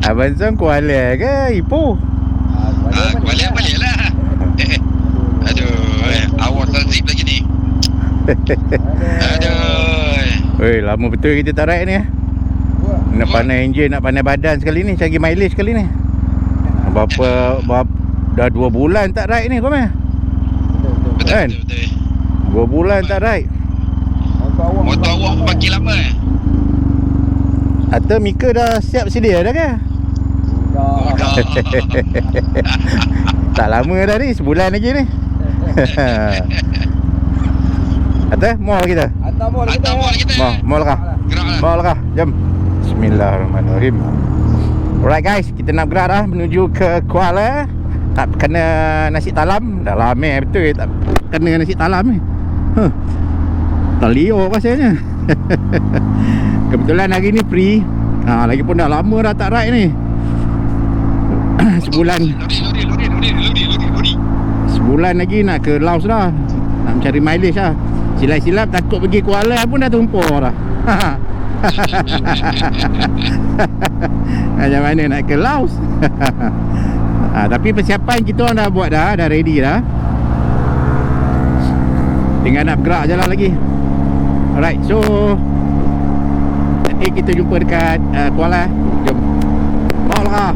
Abang Song Kuala ke Ipoh? Kuala balik lah. Aduh, awak tak zip lagi ni. Aduh. Oi, lama betul kita tak ride ni. Nak pandai enjin, nak pandai badan sekali ni, cari mileage sekali ni. Berapa dah 2 bulan tak ride ni kau meh. Kan? 2 bulan tak ride. Motor awak makin lama Atau Mika dah siap sedia dah ke? Dah. Tak lama dah ni, sebulan lagi ni. Atau mall kita? Hantar mall kita. Mall kah? Gerak lah. Mall kah? Jom. Bismillahirrahmanirrahim. Alright guys, kita nak bergerak dah menuju ke Kuala. Tak kena nasi talam. Dah lama betul tak kena nasi talam ni. Tak liur rasanya. Kebetulan hari ni free. Lagipun dah lama dah tak ride ni. Sebulan. Lori. Sebulan lagi nak ke Laos dah. Nak mencari mileage lah. Silap-silap takut pergi Kuala pun dah tumpur dah. Macam mana nak ke Laos? Tapi persiapan kita orang dah buat dah ready dah. Tinggal nak bergerak je lah lagi. Alright, so nanti kita jumpa dekat Kuala. Jom. Mall lah.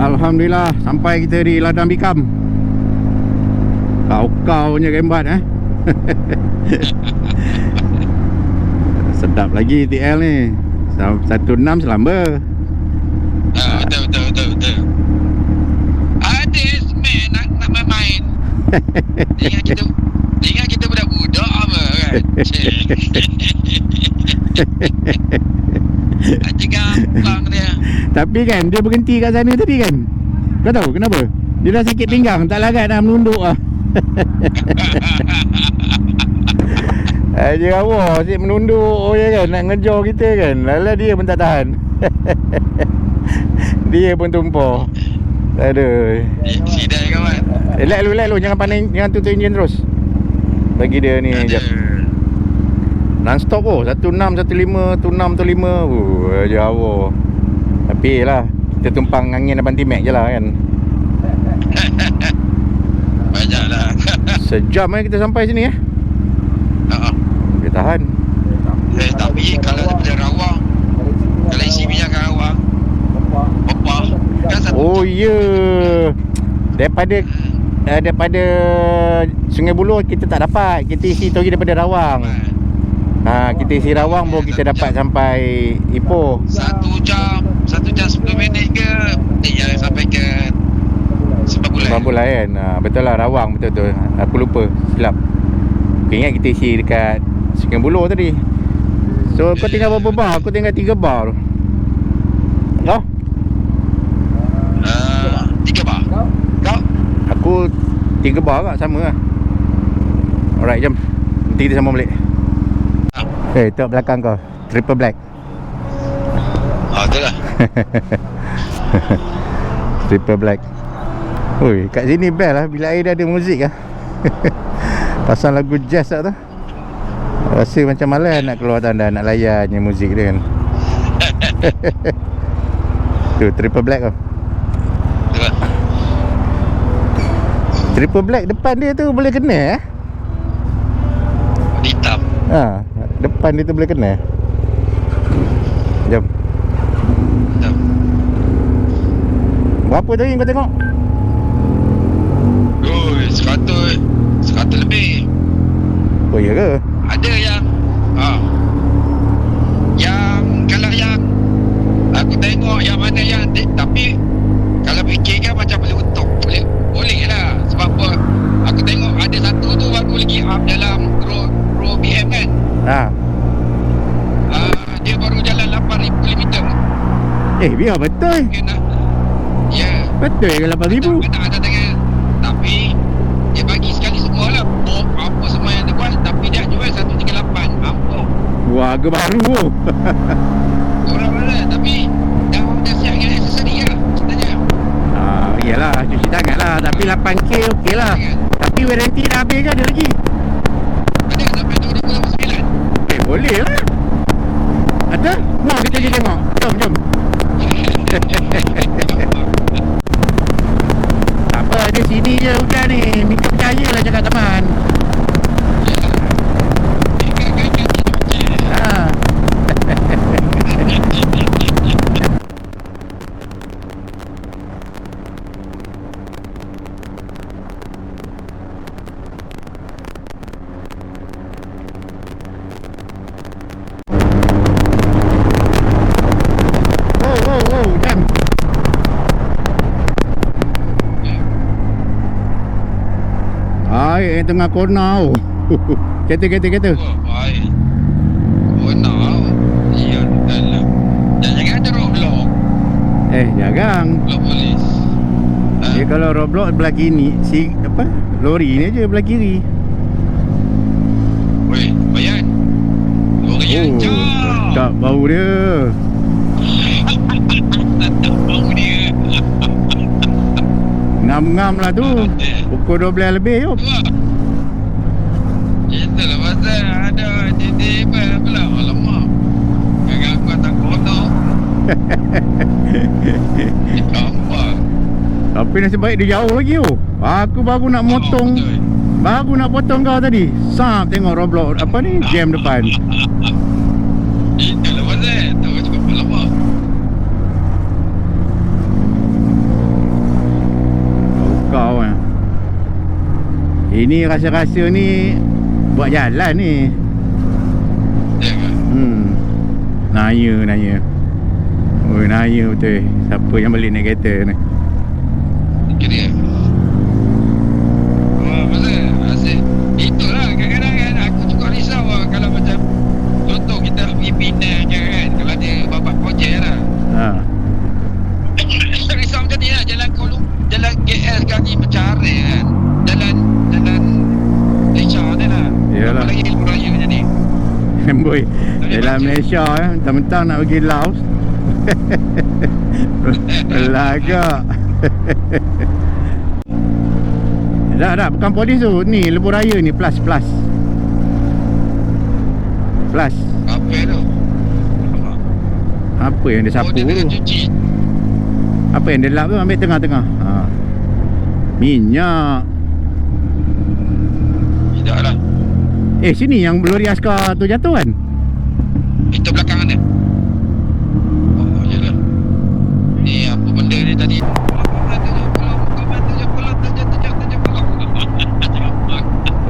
Alhamdulillah sampai kita di Ladang Bikam. Kau punya rembat Sedap lagi TL ni. 16 selamba. Betul. Ada semen nak main. Ingat kita budak-budak apa kan. Aje gampang dia. Tapi kan dia berhenti kat sana tadi kan. Kau tahu kenapa? Dia dah sakit pinggang, tak larat dah menunduk lah. Aje awak asyik menunduk je kan, nak ngejar kita kan. Lala dia pun tak tahan. Dia pun tumpah. Aduh. Sidai kawan. Relax lu, jangan pandai, jangan tutup enjin terus. Bagi dia ni jap. Non-stop 16, 15, 16, 15. Jauh. Tapi lah, kita tumpang angin abang T-Max je lah kan. Banyak lah. Sejam kita sampai sini Dia tahan. Tapi kalau daripada Rawang, kalau isi minyak kat Rawang, Bapa kan satu. Oh ya, Daripada Sungai Buloh kita tak dapat. Kita isi tu daripada Rawang. Kita isi Rawang baru kita dapat sampai Ipoh. 1 jam 10 minit ke sampai ke Sebab bulan kan. Betul lah Rawang, betul. Aku lupa, silap. Aku ingat kita isi dekat Sungai Buloh tadi. So kau tinggal berapa bar? Aku tinggal 3 bar. Kau? 3 bar. Kau? Aku 3 bar lah, sama lah. Alright, jom. Nanti kita sambung balik. Tu belakang kau, triple black. Betul lah. Triple black. Oi, kat sini best lah bila air dah ada muzik lah. Pasang lagu jazz tak tu. Rasa macam malas nak keluar tanda, nak layan je muzik dia kan. Tu triple black tau. Triple black depan dia tu boleh kena Hitam. Depan dia tu boleh kena. Jom. Berapa tadi kau tengok? 100 lebih. Oh iya ke? Ada yang kalau yang aku tengok yang mana yang tapi kalau fikir kan macam boleh untung. Boleh lah. Sebab apa? Aku tengok ada satu tu baru lagi up dalam Pro BM kan. Dia baru jalan 8,000 km. Biar betul. Ya. Betul ke 8,000? Kena ada dengan. Tapi dia bagi sekali semua lah. Apa harga baru. Orang mana? Tapi dah siap dengan aksesori lah sebenarnya. Iyalah, cuci tangan lah. Tapi 8K okey lah. Tapi warranty dah habis ke ada lagi? Ada sampai 2029. Boleh lah. Ada? Mau kita pergi tengok. Jom. Tak apa, dia sini je hujan ni. Minta percaya lah cakap teman. Jam. Yang tengah corner. Kereta. Oh, baik. Oh, no. Ya, dalam. Jangan ada roadblock. Jangan. Block polis. Dia kalau roadblock belah kiri, lori ni aja belah kiri. Weh, bayan. Lori yang jauh. Tak bau dia. Tak bau dia. Ngam-ngam lah tu. Pukul 12 lebih yuk. Itulah pasal ada titik pula. Alamak. Kakak aku tak kotor. Nampak. Tapi nasib baik dia jauh lagi tu. Aku baru nak motong. Baru nak potong kau tadi. Sap tengok roadblock jam depan. Itulah pasal. Tu cukup alamak. Kau ini rasa-rasa ni buat jalan ni. Ya ke? Naya. Oi, naya betul. Siapa yang balik naik kereta ni? Kira. Pasal asyik. Itulah kadang-kadang kan aku juga risau lah kalau macam contoh kita nak pergi Penang je kan. Kalau dia babat projek lah. Risau macam ni lah. Jalan KL sekarang ni bercara kan. Jalan Malaysia ni lah. Yalah. Apa lagi ilmu raya macam ni. Boy, dalam Malaysia mentang-mentang nak pergi Laos. Belagak. Dah bukan polis tu. Ni lebuh raya ni plus. Plus. Apa tu? Apa yang dia sapu dia tengah tu? cuci. Apa yang dia lap tu ambil tengah-tengah. Minyak. Tidak lah. Sini yang lori askar tu jatuh kan? Itu belakang dia. Oh, yelah. Ni apa benda ni tadi?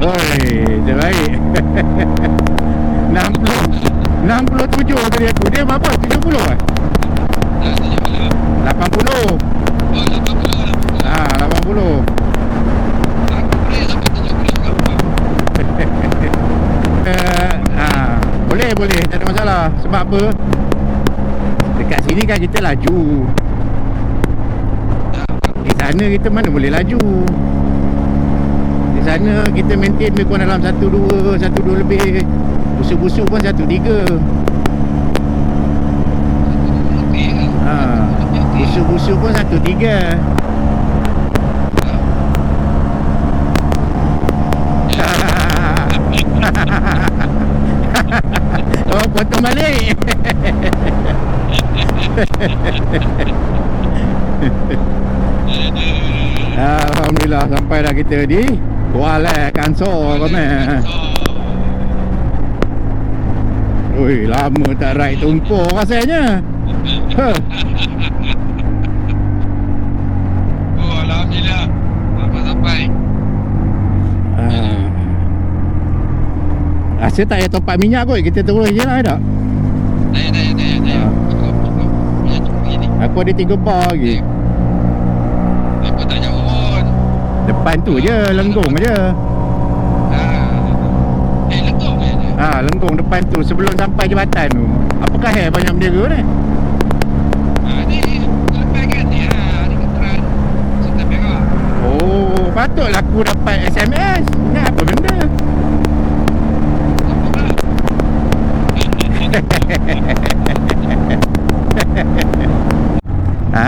Oi, terbaik. 67 tadi aku. Dia berapa? 70 kan? 80. Oh, 80 lah. 80. Aku boleh sampai 70 ke apa? Boleh, tak ada masalah. Sebab apa? Dekat sini kan kita laju. Di sana kita mana boleh laju. Di sana kita maintain lebih kurang dalam 1.2 lebih. Busuk-busuk pun 1.3. Busuk-busuk pun 1.3. Oh, potong balik. Alhamdulillah sampai dah kita di Kuala Kansor komen. Ui, lama tak ride tumpur rasanya. Oh, alhamdulillah. Sampai. Rasa tak payah top up minyak kot. Kita terus je lah tak? Dah. Aku ada 3 bar lagi. Apa tak jauh pun. Depan tu je, Lenggong je. Lenggong je. Lenggong depan tu sebelum sampai jabatan tu. Apakah banyak bendera ni? Ni lepas kan ni. Ni keteran Sultan Perak. Oh, patutlah aku dapat SMS. Ni apa benda?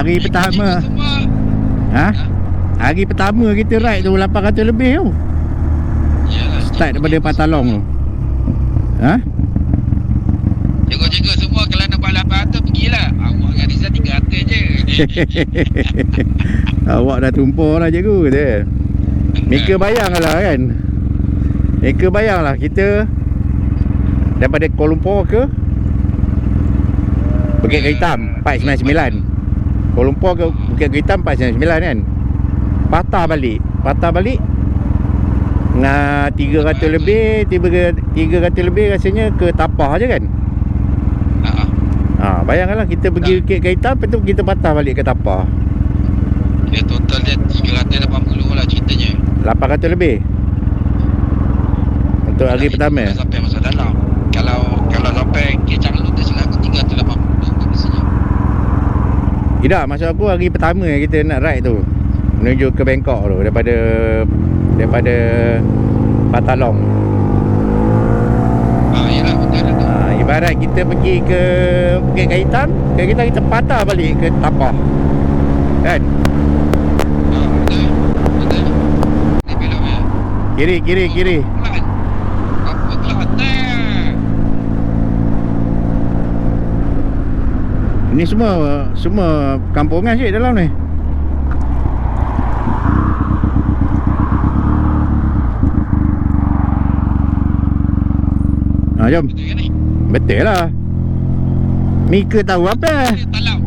Hari pertama. Semua. Ha? Hari pertama kita ride tu 800 lebih tu. Yalah. Start daripada Patalong tu. Ha? Cikgu-cikgu semua kalau nak buat 800 pergilah. Awak dengan Rizal 300 je. Awak dah tumpah lah cikgu kata. Mika bayang lah kan. Mika bayang lah kita daripada Kuala Lumpur ke Bukit Keritam 499. Kuala Lumpur ke Bukit Keritam 499 kan. Patah balik dengan 300 lebih, 300 lebih rasanya ke Tapah je kan. Bayangkanlah kita pergi Bukit Keritam, lepas tu kita patah balik ke Tapah. Dia total dia 380 lah ceritanya. 800 lebih untuk hari pertama. Sampai masa dalam. Kalau sampai Kecang Lu tu silap aku 380 biasanya. Tidak, maksud aku hari pertama kita nak ride tu menuju ke Bangkok tu daripada Patalong. Yalah betul lah tu. Ibarat kita pergi ke Bukit Keritam, kita patah balik ke Tapah. Kan? Betul. Ni belok ya. Kiri. Apa Kelantan? Ini semua kampungan cik dalam ni. Jom. Betul kan ni? Betul lah. Mika tahu apa? Talam.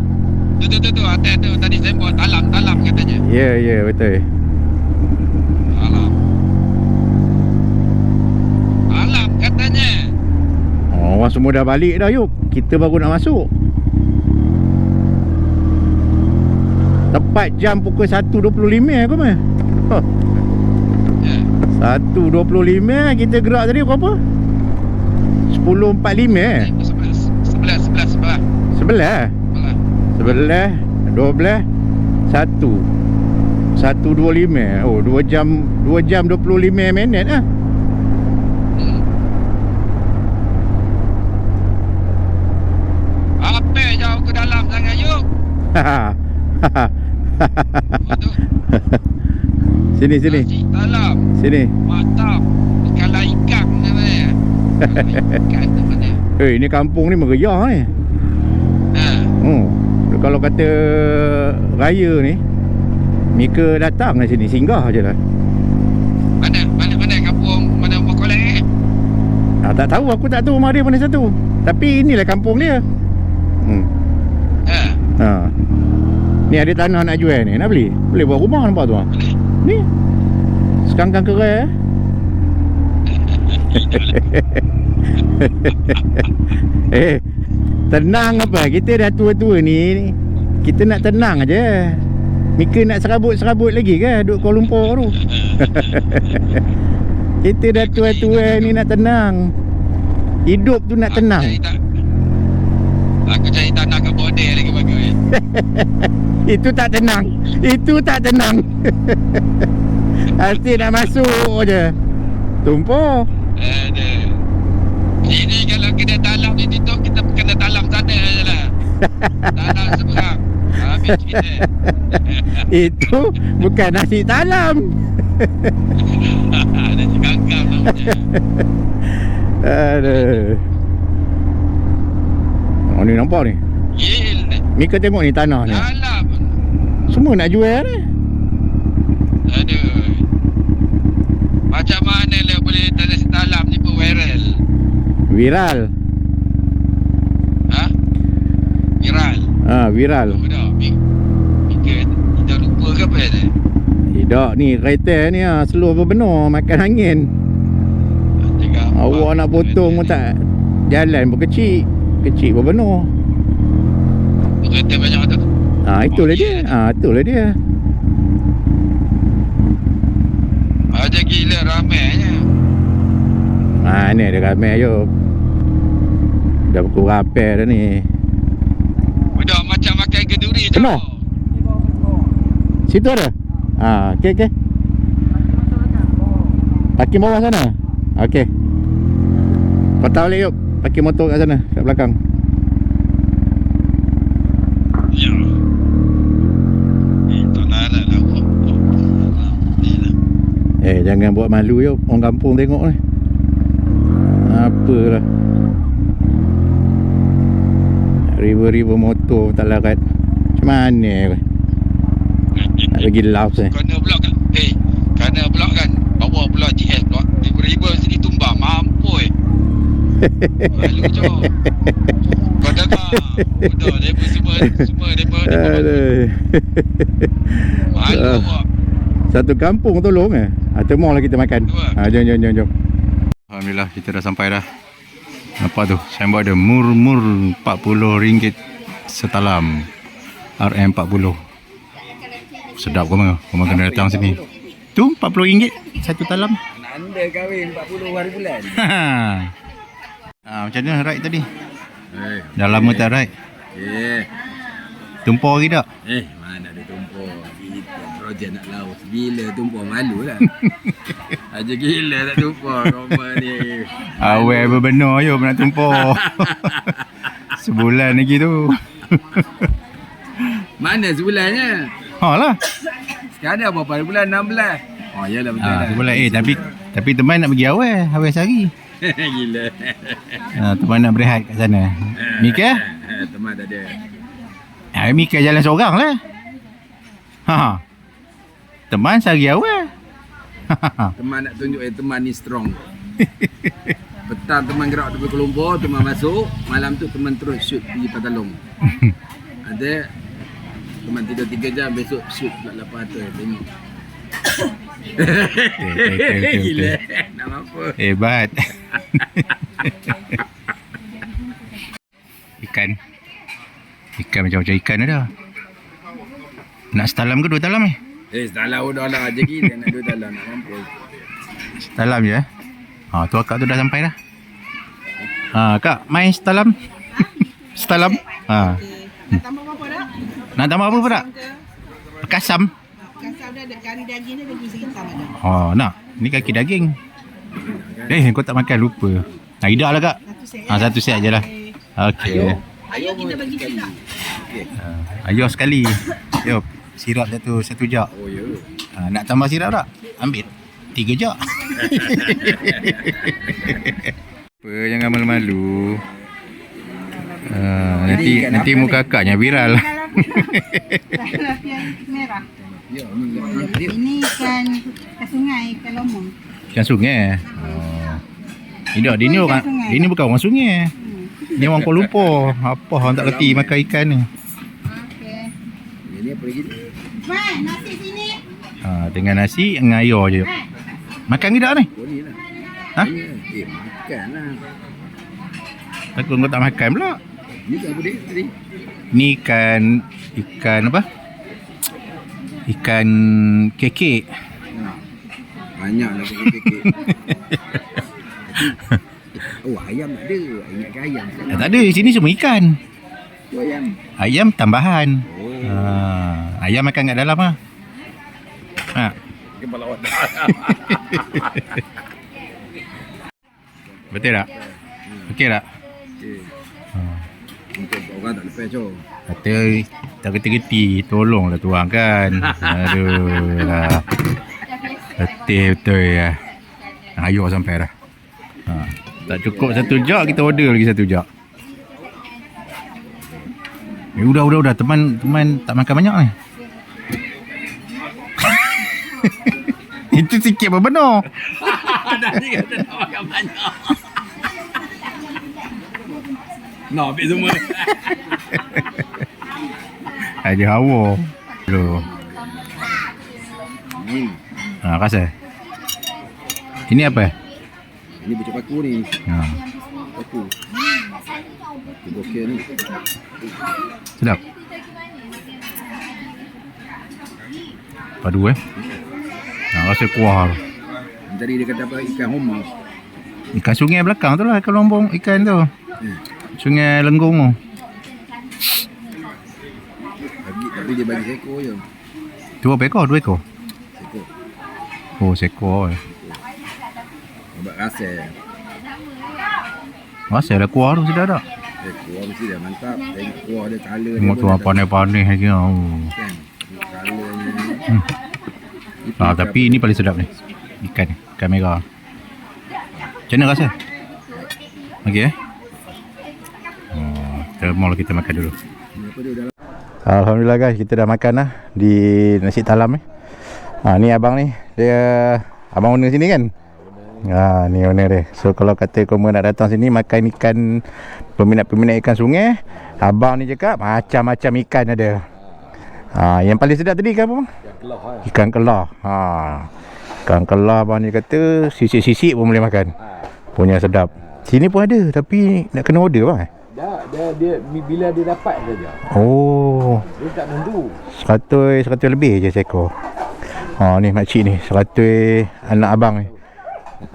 Tu atas tu tadi saya buat talam katanya. Ya, betul. Alam katanya. Orang semua dah balik dah yuk. Kita baru nak masuk. Tepat jam pukul 1.25 aku mah. Ya. 1.25 kita gerak tadi berapa? 10.45 Sebelah 12 1 1.25. Oh 2 jam 25 minit lah. Apa jauh ke dalam sangat yuk. Sini Dalam. Sini. Mantap. Kalau ikan namanya. Ikan tu mana? Ini kampung ni meriah ni. Kalau kata raya ni Mika datang ke sini, singgah je lah. Mana kampung, mana rumah kolek? Tak tahu, aku tak tahu rumah dia mana satu. Tapi inilah kampung dia. Ni ada tanah nak jual ni, nak beli? Boleh buat rumah nampak tu. Boleh. Ni sekangkang kerai. Tenang apa, kita dah tua-tua ni, kita nak tenang aja. Mika nak serabut-serabut lagi ke duduk Kuala Lumpur tu. Kita dah tua-tua ni nak tenang. Hidup tu nak tenang. Aku cari tanah kat border lagi bagus. Itu tak tenang. Pasti nak masuk je. Tumpah. Ini kalau kena talam ni tu kita kena talam sana je lah. Talam seberang. Habis kita. Itu bukan nasi talam. Nasi kangkang namanya. Aduh. Oh ni nampak ni. Gil ni. Mika tengok ni tanah ni. Talam. Semua nak jual ni. Aduh. Macam mana lah boleh nasi talam ni pun viral. Viral. Viral. Oh dah. Mika dah lupa ke apa ni? Tidak, ni kereta ni seluruh berbenur makan angin. Awak nak potong pun tak. Jalan pun kecil berbenur. Kereta banyak tu. Itulah dia. Itulah dia. Ada gila ramainya. Ni ada ramai je. Dah pukul rapel dah ni. Udah macam makan keduri je. Penuh? Situ ada? Okey. Parking bawah sana? Okey. Patah balik yuk. Parking motor kat sana, kat belakang. Ya. jangan buat malu yo orang kampung tengok ni. Apalah. River motor tak larat. Macam mana weh? Nak bagi laugh saya. Kena pula kan. Kena pula kan. Bawa pula GS pula. River sini tumbang. Mampus. Malu je. Kau dengar. Udah, mereka semua Aduh. malu awak. Satu kampung tolong temu lah kita makan. Jom. Alhamdulillah kita dah sampai dah. Apa tu? Signboard ada mur RM40 setalam. RM40. Sedap kau mah. Kau kena datang sini. Tu RM40 satu talam. Anda kahwin 40 hari bulan. Macam mana ride tadi? Dah lama tak ride. Tumpah lagi tak? Mana ada tumpah. Kita projek nak laut. Gila tumpah malu lah. Aja gila tak tumpah. Koma ni. Awal berbenar je nak tumpah. Sebulan lagi tu. Mana sebulannya? Lah. Sekarang dah berapa hari bulan? 16. Oh yalah betul lah. Sebulan tapi teman nak pergi awal sehari. Gila. Teman nak berehat kat sana. Mika? Teman tak ada. Mika jalan seorang lah. Teman sehari awal. Teman nak tunjuk teman ni strong. Petang teman gerak tepi Colombo, teman masuk. Malam tu teman terus shoot di Patalong. Ada teman tidur 3 jam, besok shoot pula 800. Tengok. Gila. Nak apa? Hebat. Ikan macam-macam ikan ada. Nak setalam ke 2 talam ni? Setalam udah lah je gila nak 2 talam nak mampus. Setalam je tu akak tu dah sampai dah. Kak main setalam. Setalam. Nak tambah apa dah? Nak tambah apa tak? Kasam. Kasam dah ada kari daging dia lagi sehitam ada. Nak. Ni kaki daging. Kau tak makan lupa. Ida lah kak. Satu set je lah. Okey. Ayuh kita bagi sirap. Ayuh sekali. Jom. Sirap satu jak. Oh ya. Nak tambah sirap tak? Ambil 3 jak. Jangan malu-malu. Nanti muka kakaknya viral. Merah. Ya, Ini ikan sungai, ikan lomong. Ikan sungai. Ini bukan orang sungai. Ni orang Kuala Lumpur. Apa orang tak reti makan ikan ni. Okey. Ini apa lagi? Mai, nasi sini. Dengan nasi dengan air je. Makan ke tak ni? Oh ni lah. Makan lah. Takut kau tak makan pula. Ni kan apa dia tadi? Ni ikan apa? Ikan kekek. Banyak lah kekek. Ayam tak ada. Ingatkan ayam. Tak ada, sini semua ikan. Ayam. Ayam tambahan. Ayam makan kat dalam lah. Kepala otak. Betul tak? Okey tak? Untuk orang tak lepas cok. Kata tak reti-reti, tolonglah tuang kan. Aduh lah. Betul ya. Ayuh sampai dah. Tak cukup 1 jak, kita order lagi 1 jak. Udah teman tak makan banyak ni. Itu sikit berbenar. Dah ni kata nak makan banyak. Nak habis semua. Aja hawa. Loh. Rasa. Ini apa? Ini bocor paku ni. Paku. Paku bokeh ni. Sedap. Padu rasa kuah. Tadi dia kata apa ikan homo. Ikan sungai belakang tu lah, ikan lombong ikan tu. Sungai Lenggong tu. Tapi dia bagi seekor je. Tu berapa ekor? 2 ekor? Seekor. Oh, seekor. Buat rasa. Rasa dah kuah tu sudah tak? Kuah mesti dah mantap. Tengok kuah dia colour dia. Tengok tu panas-panas lagi. Kan. Colournya ni. Tapi ini paling sedap ni. ikan merah. Macam mana rasa? Okey mall kita makan dulu. Alhamdulillah guys, kita dah makan lah di nasi talam ni. Ni abang ni, dia abang owner sini kan? Ni owner dia. So kalau kata korang nak datang sini makan ikan, peminat-peminat ikan sungai, abang ni cakap macam-macam ikan ada. Yang paling sedap tadi ikan apa bang? Ikan kelah. Ikan kelah abang ni kata sisik-sisik pun boleh makan. Punya sedap. Sini pun ada tapi nak kena order bang. Dia bila dia dapat saja. Oh. Dia tak nentu. 100 lebih je seekor. Ni makcik ni 100 anak abang ni.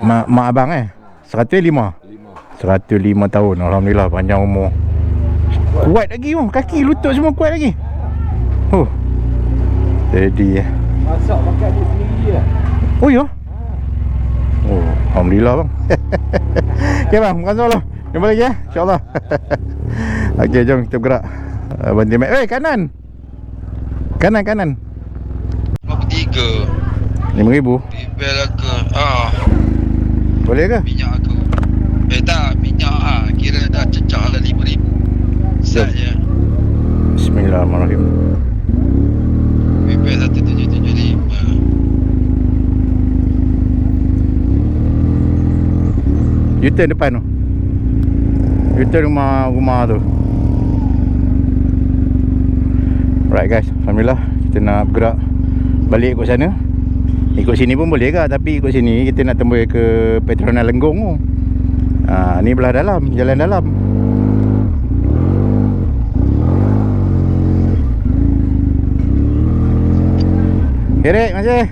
Mak abang 105 tahun. Alhamdulillah panjang umur. Kuat lagi bang. Kaki lutut semua kuat lagi. Jadi Masak makan dia sendiri lah. Oh ya. Alhamdulillah bang. Okay bang, makasih lah. Jumpa lagi InsyaAllah. Okay, jom kita bergerak. Banti mat. Kanan. Kanan. 53 5,000. Bibel aku Boleh ke? minyak aku tak minyak kira dah cecah lah 5,000 saja. Bismillahirrahmanirrahim. Bibel 1775 U-turn depan tu. U-turn rumah tu. Alright guys, alhamdulillah kita nak bergerak balik ikut sana. Ikut sini pun boleh ke, tapi ikut sini kita nak tembus ke Petronas Lenggong tu. Ni belah dalam, jalan dalam. Kerek masih.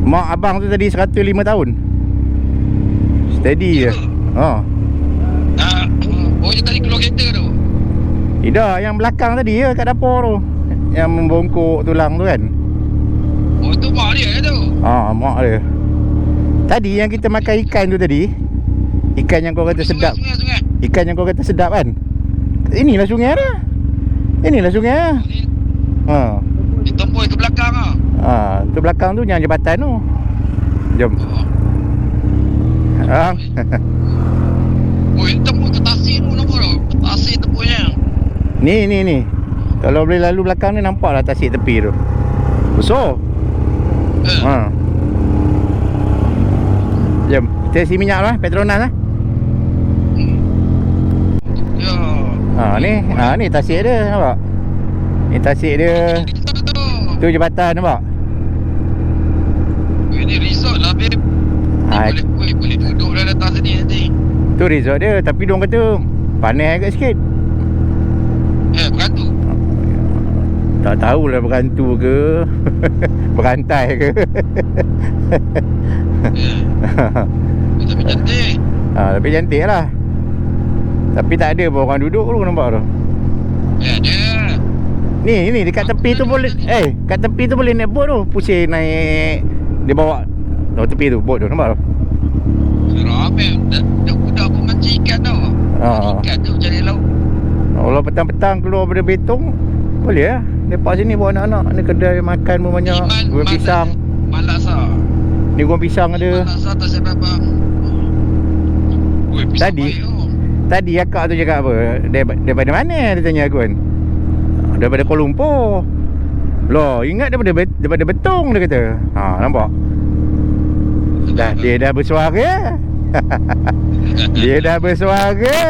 Mak abang tu tadi 105 tahun. Steady je. Oh dia tadi keluar kereta tu. Tidak, yang belakang tadi kat dapur tu. Yang membongkok tulang tu kan. Oh tu mak dia tu. Mak dia. Tadi yang kita makan ikan tu tadi, ikan yang kau kata sedap. Sungai. Ikan yang kau kata sedap kan. Inilah sungai dia. Inilah sungai dia. Dia tembus ke belakang Tu belakang tu yang jambatan tu. Jom. Oh ini tembus ke tasik tu nampak tu. Tasik tembusnya. Ni. Kalau boleh lalu belakang ni nampak lah tasik tepi tu. Besar. Jom, kita isi minyak lah, Petronas lah. Ya. Ni tasik dia, nampak? Ni tasik dia. Tu jambatan, nampak? Ini resort lah babe. Boleh duduk dah datang sini nanti. Tu resort dia, tapi diorang kata panas agak sikit. Berantu. Tak tahulah berantu ke berantai ke. Tapi cantik. Tapi cantik lah. Tapi tak ada pun orang duduk tu, nampak tu. Ada. Ni dekat tepi tu boleh. Kat tepi tu boleh naik bot tu. Pusing naik. Dia bawa tepi tu, bot tu, nampak tu. Ramai. Dah budak pun mancing ikan tau. Ikan tu cari laut. Kalau petang-petang keluar daripada Betong, boleh lah. Lepas sini bawa anak-anak. Ni kedai makan pun banyak. Goreng pisang. Malasa. Ni goreng pisang ada. Malasa tak saya berapa. Tadi akak tu cakap apa? Daripada mana dia tanya aku kan? Daripada Kuala Lumpur. Loh, ingat daripada Betong dia kata. Nampak? Dia dah bersuara. Dia dah bersuara.